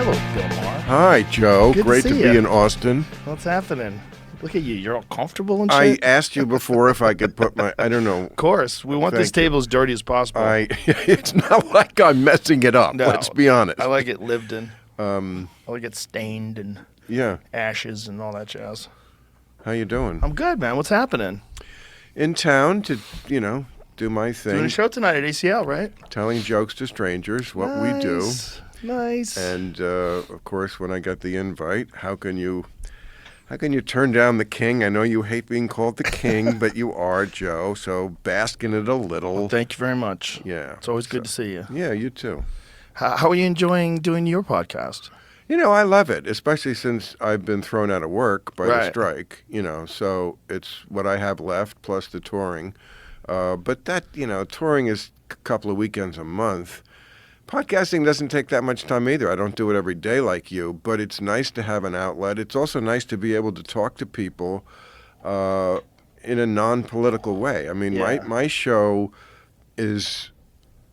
Hello, Bill Maher. Hi, Joe. Good Great to to see be ya. in Austin. What's happening? Look at you. You're all comfortable and I shit. asked you before if I could put my, I don't know. Of course. We want this Thank you. table as dirty as possible. It's not like I'm messing it up. No. Let's be honest. I like it lived in. I like it stained and Yeah. ashes and all that jazz. How you doing? I'm good, man. What's happening? In town to, do my thing. Doing a show tonight at ACL, right? Telling jokes to strangers, what we do. Nice. And, of course, when I got the invite, how can you turn down the king? I know you hate being called the king, but you are, Joe, so bask in it a little. Well, thank you very much. Yeah. It's always good to see you. Yeah, you too. How are you enjoying doing your podcast? I love it, especially since I've been thrown out of work by the Right. strike, so it's what I have left plus the touring. But that, touring is a couple of weekends a month. Podcasting doesn't take that much time either. I don't do it every day like you, but it's nice to have an outlet. It's also nice to be able to talk to people in a non-political way. I mean, Yeah. my show is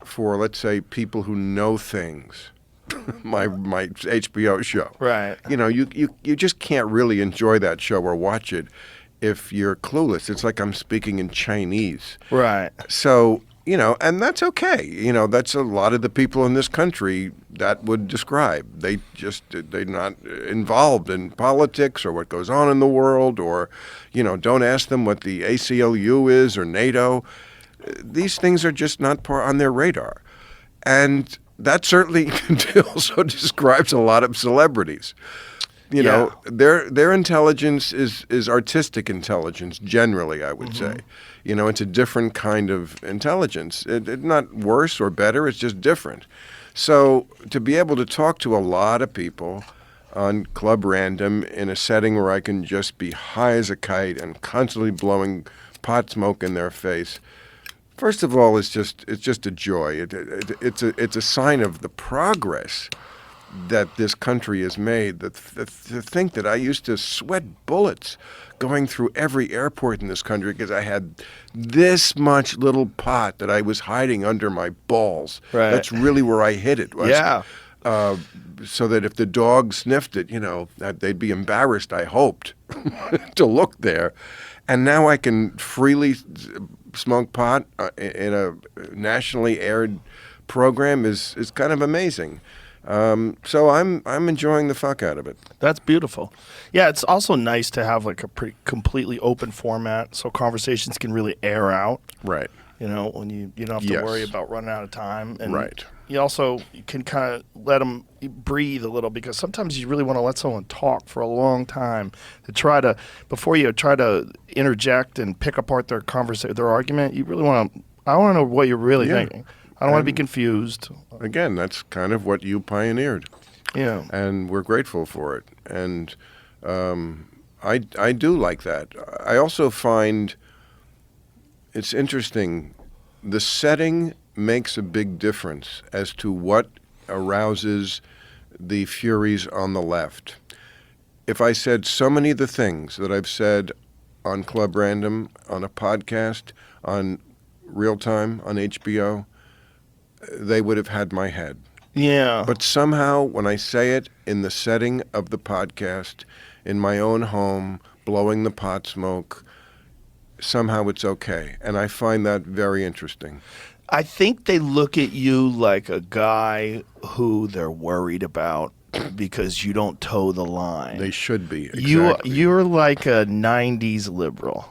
for, let's say, people who know things. my HBO show. Right. You just can't really enjoy that show or watch it if you're clueless. It's like I'm speaking in Chinese. Right. So, and that's okay. That's a lot of the people in this country that would describe. They're not involved in politics or what goes on in the world, or, don't ask them what the ACLU is or NATO. These things are just not on their radar. And that certainly also describes a lot of celebrities. Yeah. Their intelligence is artistic intelligence, generally, I would say. It's a different kind of intelligence. It's not worse or better, it's just different. So to be able to talk to a lot of people on Club Random in a setting where I can just be high as a kite and constantly blowing pot smoke in their face, first of all, it's just a joy. It's a sign of the progress that this country has made. To think that I used to sweat bullets going through every airport in this country because I had this much little pot that I was hiding under my balls. Right. That's really where I hid it. Yeah. So that if the dog sniffed it, that they'd be embarrassed, I hoped, to look there. And now I can freely smoke pot in a nationally aired program is kind of amazing. So I'm enjoying the fuck out of it. That's beautiful. Yeah, it's also nice to have like a pretty completely open format so conversations can really air out. Right. When you don't have to Yes. worry about running out of time. And Right. you also can kind of let them breathe a little, because sometimes you really want to let someone talk for a long time before you try to interject and pick apart their argument. You really want to, I want to know what you're really Yeah. thinking. I don't want to be confused. Again, that's kind of what you pioneered. Yeah. And we're grateful for it. And I do like that. I also find it's interesting. The setting makes a big difference as to what arouses the furies on the left. If I said so many of the things that I've said on Club Random, on a podcast, on Real Time, on HBO, they would have had my head. Yeah. But somehow, when I say it in the setting of the podcast, in my own home, blowing the pot smoke, somehow it's okay. And I find that very interesting. I think they look at you like a guy who they're worried about because you don't toe the line. They should be. Exactly. You're like a 90s liberal.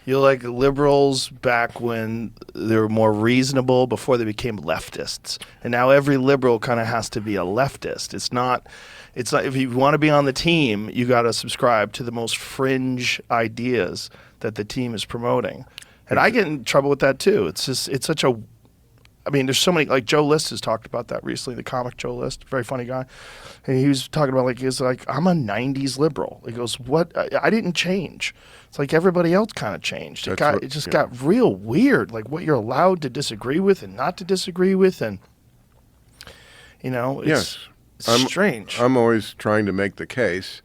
You're like liberals back when they were more reasonable, before they became leftists. And now every liberal kind of has to be a leftist. It's not if you want to be on the team, you got to subscribe to the most fringe ideas that the team is promoting. And I get in trouble with that too. It's such a, there's so many, like Joe List has talked about that recently, the comic Joe List, very funny guy. And he was talking about I'm a 90s liberal. He goes, what? I didn't change. It's like everybody else kind of changed. It got real weird, like what you're allowed to disagree with and not to disagree with. And, it's strange. I'm always trying to make the case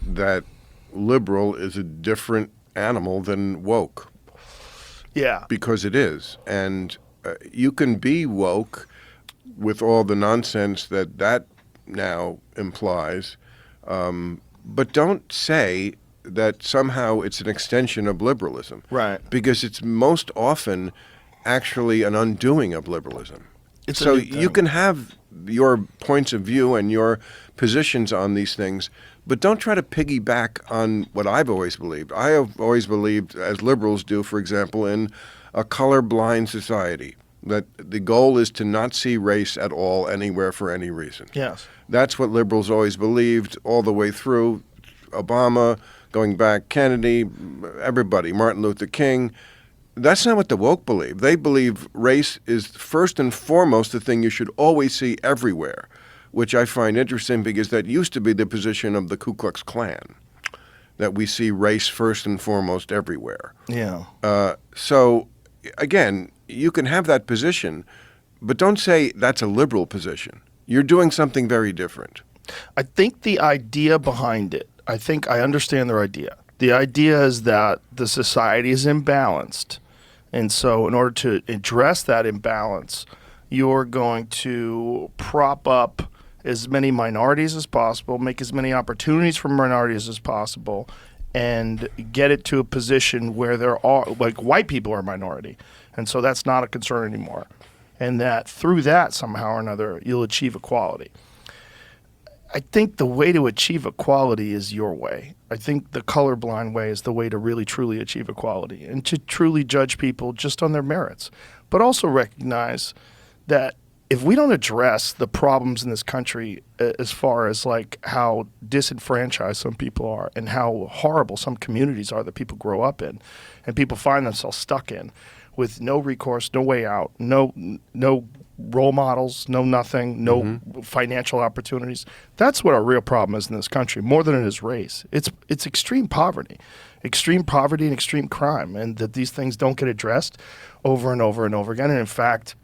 that liberal is a different animal than woke. Yeah. Because it is. And you can be woke with all the nonsense that now implies, but don't say that somehow it's an extension of liberalism. Right. Because it's most often actually an undoing of liberalism. It's a so new you thing. can have your points of view and your positions on these things, but don't try to piggyback on what I've always believed. I have always believed, as liberals do, for example, in a colorblind society, that the goal is to not see race at all anywhere for any reason. Yes. That's what liberals always believed all the way through. Obama, going back, Kennedy, everybody, Martin Luther King. That's not what the woke believe. They believe race is first and foremost the thing you should always see everywhere, which I find interesting because that used to be the position of the Ku Klux Klan, that we see race first and foremost everywhere. Yeah. So, again, you can have that position, but don't say that's a liberal position. You're doing something very different. I think the idea behind it, I think I understand their idea. The idea is that the society is imbalanced. And so in order to address that imbalance, you're going to prop up as many minorities as possible, make as many opportunities for minorities as possible, and get it to a position where there are, like, white people are a minority. And so that's not a concern anymore. And that through that, somehow or another, you'll achieve equality. I think the way to achieve equality is your way. I think the colorblind way is the way to really, truly achieve equality and to truly judge people just on their merits. But also recognize that if we don't address the problems in this country as far as like how disenfranchised some people are and how horrible some communities are that people grow up in and people find themselves stuck in with no recourse, no way out, no role models, no nothing, no financial opportunities. That's what our real problem is in this country, more than it is race. It's extreme poverty and extreme crime, and that these things don't get addressed over and over and over again. And in fact,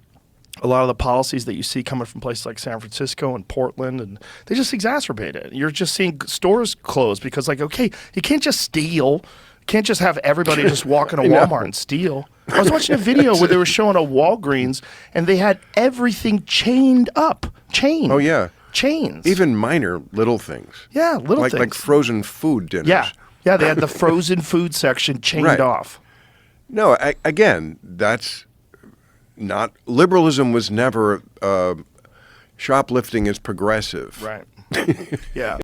a lot of the policies that you see coming from places like San Francisco and Portland, and they just exacerbate it. You're just seeing stores close because, like, okay, you can't just steal. You can't just have everybody just walk into Walmart and steal. I was watching a video where they were showing a Walgreens, and they had everything chained up. Chained. Oh, yeah. Chains. Even minor little things. Yeah, little like, things. Like frozen food dinners. Yeah. Yeah, they had the frozen food section chained Right. off. No, again, that's not... Liberalism was never... shoplifting is progressive. Right. Yeah.